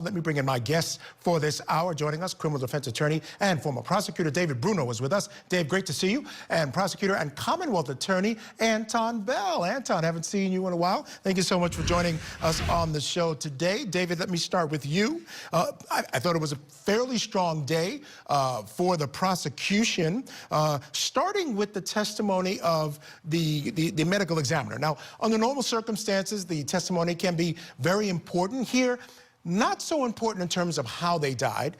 Let me bring in my guests for this hour. Joining us, criminal defense attorney and former prosecutor David Bruno was with us. Dave, great to see you. And prosecutor and Commonwealth attorney Anton Bell. Anton, haven't seen you in a while. Thank you so much for joining us on the show today. David, let me start with you. I thought it was a fairly strong day for the prosecution, starting with the testimony of the medical examiner. Now, under normal circumstances, the testimony can be very important. Here, not so important in terms of how they died,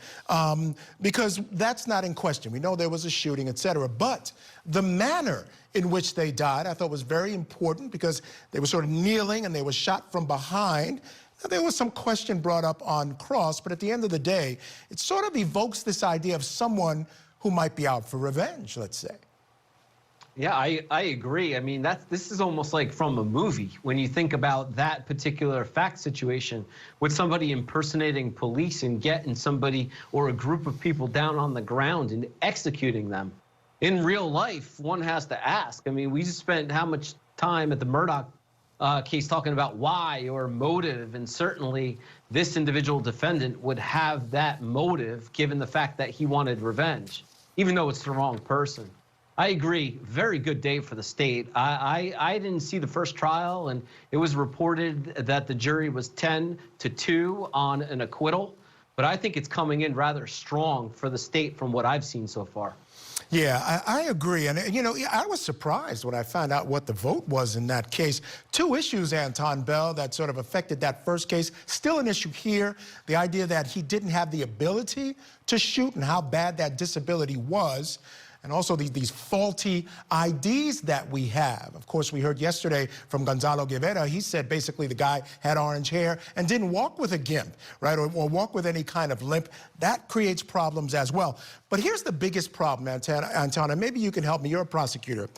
because that's not in question. We know there was a shooting, et cetera. But the manner in which they died, I thought was very important, because they were sort of kneeling and they were shot from behind. Now, there was some question brought up on cross, but at the end of the day, it sort of evokes this idea of someone who might be out for revenge, let's say. Yeah, I agree. I mean, this is almost like from a movie when you think about that particular fact situation with somebody impersonating police and getting somebody or a group of people down on the ground and executing them. In real life, one has to ask. I mean, we just spent how much time at the Murdoch case talking about why or motive, and certainly this individual defendant would have that motive given the fact that he wanted revenge, even though it's the wrong person. I agree. Very good day for the state. I didn't see the first trial, and it was reported that the jury was 10-2 on an acquittal. But I think it's coming in rather strong for the state from what I've seen so far. Yeah, I agree. And, you know, I was surprised when I found out what the vote was in that case. Two issues, Anton Bell, that sort of affected that first case. Still an issue here. The idea that he didn't have the ability to shoot and how bad that disability was. And also these faulty IDs that we have. Of course, we heard yesterday from Gonzalo Guevara. He said basically the guy had orange hair and didn't walk with a gimp, right, or walk with any kind of limp. That creates problems as well. But here's the biggest problem, Anton, and maybe you can help me. You're a prosecutor.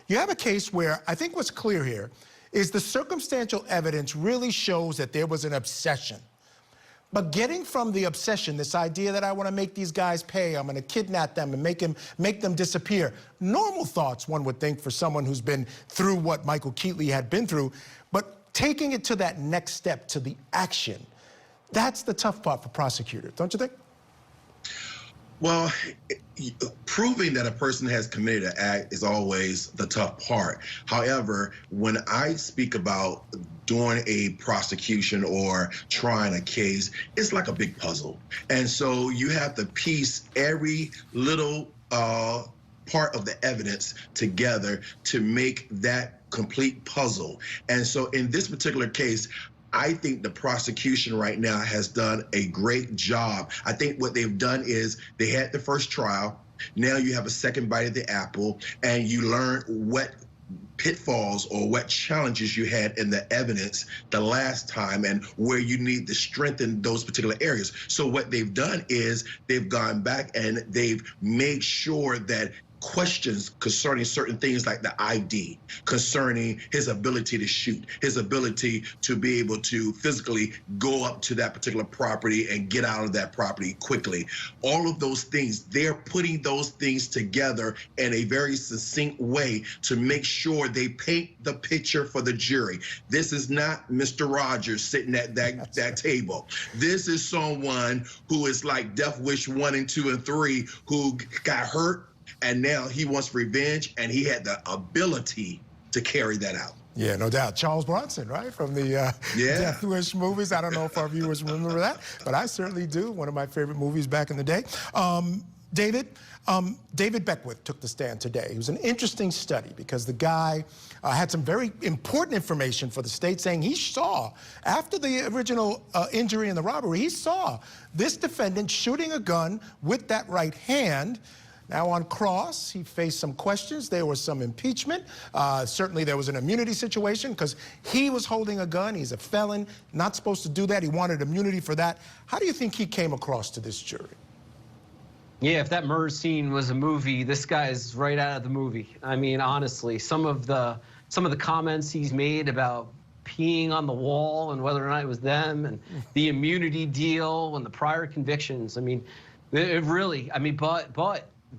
You have a case where I think what's clear here is the circumstantial evidence really shows that there was an obsession. But getting from the obsession, this idea that I want to make these guys pay, I'm going to kidnap them and make them disappear. Normal thoughts, one would think, for someone who's been through what Michael Keetley had been through. But taking it to that next step, to the action, that's the tough part for prosecutors, don't you think? Well, proving that a person has committed an act is always the tough part. However, when I speak about doing a prosecution or trying a case, it's like a big puzzle. And so you have to piece every little part of the evidence together to make that complete puzzle. And so in this particular case, I think the prosecution right now has done a great job. I think what they've done is they had the first trial. Now you have a second bite of the apple, and you learn what pitfalls or what challenges you had in the evidence the last time and where you need to strengthen those particular areas. So what they've done is they've gone back and they've made sure that questions concerning certain things like the ID, concerning his ability to shoot, his ability to be able to physically go up to that particular property and get out of that property quickly. All of those things, they're putting those things together in a very succinct way to make sure they paint the picture for the jury. This is not Mr. Rogers sitting at that table. This is someone who is like Death Wish 1 and 2 and 3, who got hurt, and now he wants revenge, and he had the ability to carry that out. Yeah, no doubt. Charles Bronson, right, from the Death Wish movies. I don't know if our viewers remember that, but I certainly do. One of my favorite movies back in the day. David Beckwith took the stand today. It was an interesting study because the guy had some very important information for the state, saying he saw, after the original injury in the robbery, he saw this defendant shooting a gun with that right hand. Now on cross, he faced some questions. There was some impeachment. Certainly there was an immunity situation because he was holding a gun. He's a felon, not supposed to do that. He wanted immunity for that. How do you think he came across to this jury? Yeah, if that murder scene was a movie, this guy is right out of the movie. I mean, honestly, some of the comments he's made about peeing on the wall and whether or not it was them, and the immunity deal and the prior convictions. I mean, it really, I mean, but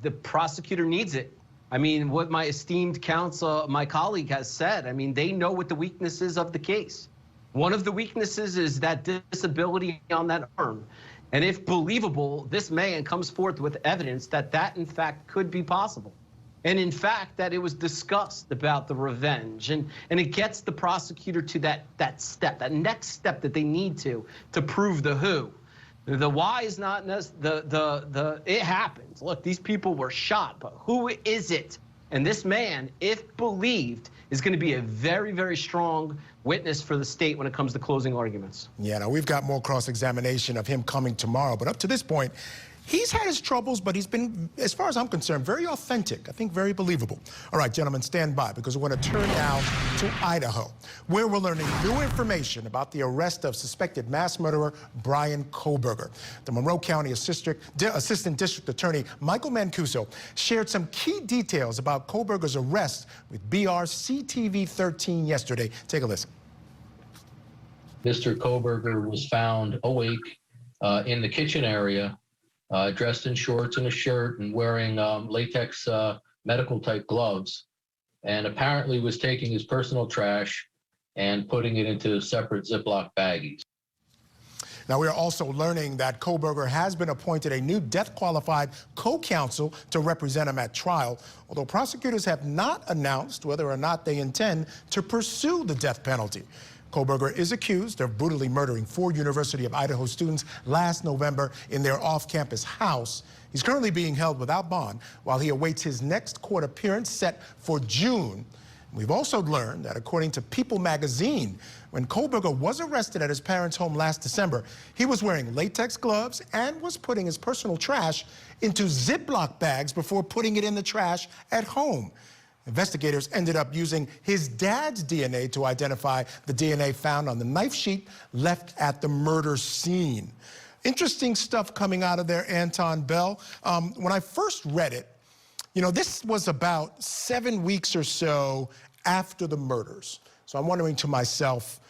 the prosecutor needs it. I mean, what my esteemed counsel, my colleague has said, I mean, they know what the weaknesses of the case. One of the weaknesses is that disability on that arm. And if believable, this man comes forth with evidence that that in fact could be possible. And in fact, that it was discussed about the revenge. And it gets the prosecutor to that step, that next step that they need to prove the who. The why is not it happens. Look, these people were shot, but who is it? And this man, if believed, is going to be a very, very strong witness for the state when it comes to closing arguments. Yeah, now we've got more cross-examination of him coming tomorrow, but up to this point, he's had his troubles, but he's been, as far as I'm concerned, very authentic. I think very believable. All right, gentlemen, stand by, because we're going to turn now to Idaho, where we're learning new information about the arrest of suspected mass murderer Bryan Kohberger. The Monroe County Assistant District Attorney Michael Mancuso shared some key details about Kohberger's arrest with BRCTV 13 yesterday. Take a listen. Mr. Kohberger was found awake in the kitchen area, dressed in shorts and a shirt and wearing latex medical type gloves, and apparently was taking his personal trash and putting it into separate Ziploc baggies. Now, we are also learning that Kohberger has been appointed a new death-qualified co-counsel to represent him at trial, although prosecutors have not announced whether or not they intend to pursue the death penalty. Kohberger is accused of brutally murdering 4 University of Idaho students last November in their off-campus house. He's currently being held without bond while he awaits his next court appearance set for June. We've also learned that, according to People magazine, when Kohberger was arrested at his parents' home last December, he was wearing latex gloves and was putting his personal trash into Ziploc bags before putting it in the trash at home. Investigators ended up using his dad's DNA to identify the DNA found on the knife sheet left at the murder scene. Interesting stuff coming out of there, Anton Bell. When I first read it, you know, this was about 7 weeks or so after the murders. So I'm wondering to myself,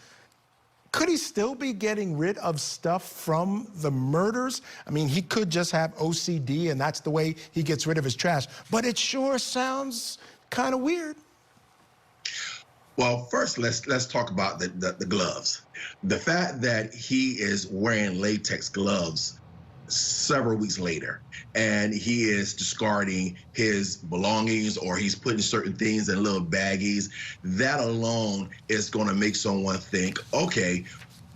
could he still be getting rid of stuff from the murders? I mean, he could just have OCD and that's the way he gets rid of his trash. But it sure sounds kind of weird. Well, first, let's talk about the gloves. The fact that he is wearing latex gloves several weeks later, and he is discarding his belongings or he's putting certain things in little baggies, that alone is going to make someone think, okay,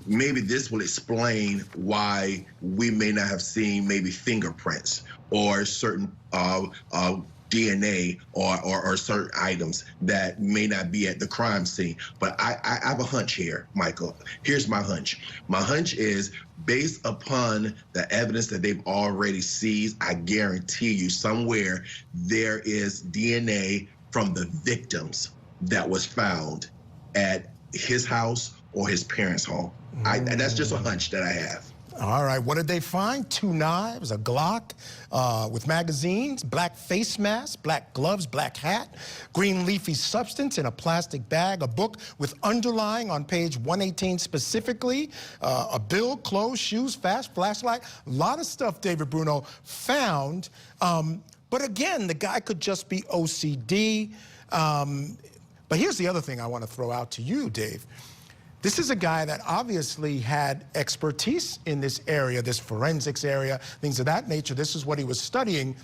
maybe this will explain why we may not have seen maybe fingerprints or certain DNA or certain items that may not be at the crime scene. But I have a hunch here, Michael. Here's my hunch. My hunch is, based upon the evidence that they've already seized, I guarantee you somewhere there is DNA from the victims that was found at his house or his parents' home. That's just a hunch that I have. All right, what did they find? 2 knives, a Glock with magazines, black face mask, black gloves, black hat, green leafy substance in a plastic bag, a book with underlying on page 118 specifically, a bill, clothes, shoes, flashlight, a lot of stuff, David Bruno, found. But again, the guy could just be OCD. But here's the other thing I want to throw out to you, Dave. This is a guy that obviously had expertise in this area, this forensics area, things of that nature. This is what he was studying.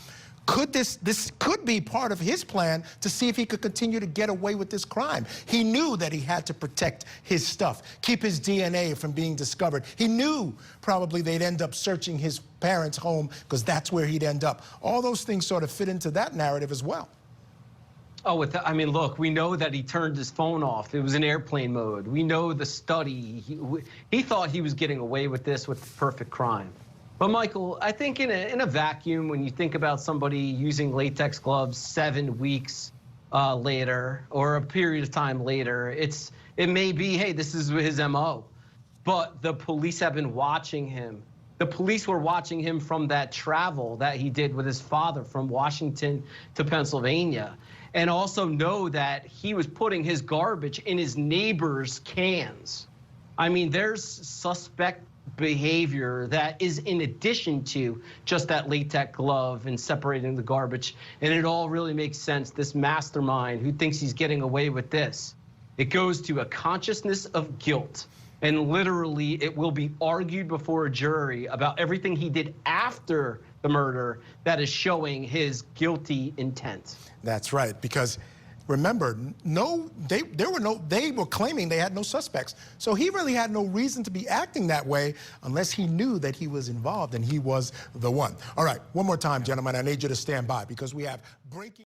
Could this could be part of his plan to see if he could continue to get away with this crime? He knew that he had to protect his stuff, keep his DNA from being discovered. He knew probably they'd end up searching his parents' home because that's where he'd end up. All those things sort of fit into that narrative as well. Oh, I mean, look, we know that he turned his phone off. It was in airplane mode. We know the study. He thought he was getting away with this with the perfect crime. But Michael, I think in a vacuum, when you think about somebody using latex gloves 7 weeks later or a period of time later, it may be, hey, this is his MO. But the police have been watching him. The police were watching him from that travel that he did with his father from Washington to Pennsylvania. And also know that he was putting his garbage in his neighbor's cans. I mean, there's suspect behavior that is in addition to just that latex glove and separating the garbage. And it all really makes sense. This mastermind who thinks he's getting away with this, it goes to a consciousness of guilt. And literally, it will be argued before a jury about everything he did after the murder that is showing his guilty intent. That's right, because remember, they were claiming they had no suspects. So he really had no reason to be acting that way unless he knew that he was involved and he was the one. All right, one more time, gentlemen, I need you to stand by because we have breaking